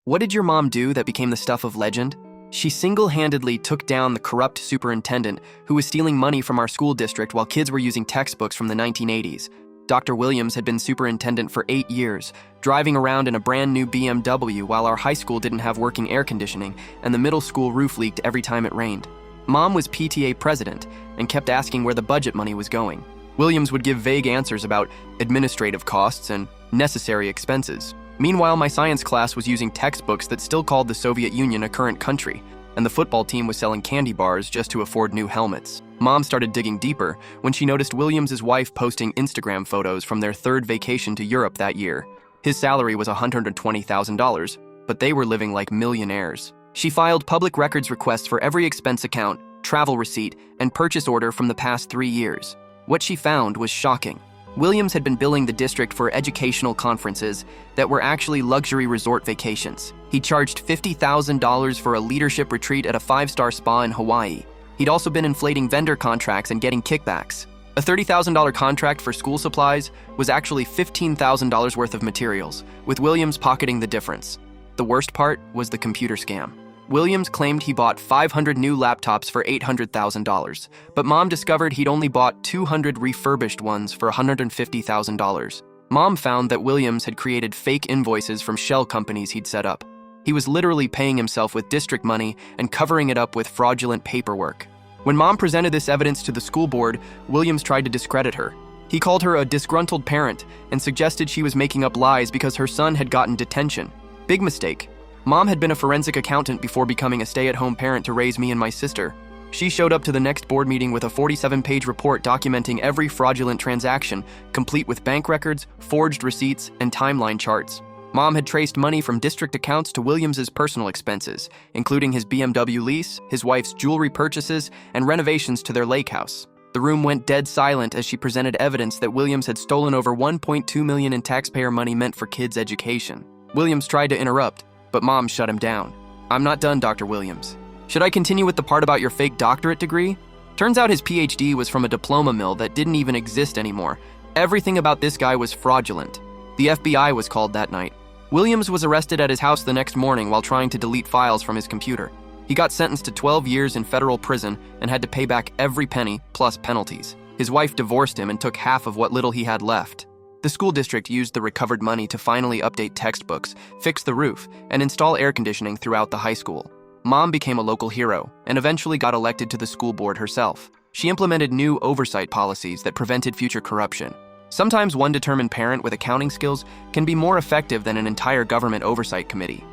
What did your mom do that became the stuff of legend? She single-handedly took down the corrupt superintendent who was stealing money from our school district while kids were using textbooks from the 1980s. Dr. Williams had been superintendent for 8 years, driving around in a brand new BMW while our high school didn't have working air conditioning and the middle school roof leaked every time it rained. Mom was PTA president and kept asking where the budget money was going. Williams would give vague answers about administrative costs and necessary expenses. Meanwhile, my science class was using textbooks that still called the Soviet Union a current country, and the football team was selling candy bars just to afford new helmets. Mom started digging deeper when she noticed Williams' wife posting Instagram photos from their third vacation to Europe that year. His salary was $120,000, but they were living like millionaires. She filed public records requests for every expense account, travel receipt, and purchase order from the past 3 years. What she found was shocking. Williams had been billing the district for educational conferences that were actually luxury resort vacations. He charged $50,000 for a leadership retreat at a 5-star spa in Hawaii. He'd also been inflating vendor contracts and getting kickbacks. A $30,000 contract for school supplies was actually $15,000 worth of materials, with Williams pocketing the difference. The worst part was the computer scam. Williams claimed he bought 500 new laptops for $800,000, but Mom discovered he'd only bought 200 refurbished ones for $150,000. Mom found that Williams had created fake invoices from shell companies he'd set up. He was literally paying himself with district money and covering it up with fraudulent paperwork. When Mom presented this evidence to the school board, Williams tried to discredit her. He called her a disgruntled parent and suggested she was making up lies because her son had gotten detention. Big mistake. Mom had been a forensic accountant before becoming a stay-at-home parent to raise me and my sister. She showed up to the next board meeting with a 47-page report documenting every fraudulent transaction, complete with bank records, forged receipts, and timeline charts. Mom had traced money from district accounts to Williams' personal expenses, including his BMW lease, his wife's jewelry purchases, and renovations to their lake house. The room went dead silent as she presented evidence that Williams had stolen over $1.2 million in taxpayer money meant for kids' education. Williams tried to interrupt, but Mom shut him down. "I'm not done, Dr. Williams. Should I continue with the part about your fake doctorate degree? Turns out his PhD was from a diploma mill that didn't even exist anymore. Everything about this guy was fraudulent. The FBI was called that night. Williams was arrested at his house the next morning while trying to delete files from his computer. He got sentenced to 12 years in federal prison and had to pay back every penny, plus penalties. His wife divorced him and took half of what little he had left. The school district used the recovered money to finally update textbooks, fix the roof, and install air conditioning throughout the high school. Mom became a local hero and eventually got elected to the school board herself. She implemented new oversight policies that prevented future corruption. Sometimes one determined parent with accounting skills can be more effective than an entire government oversight committee.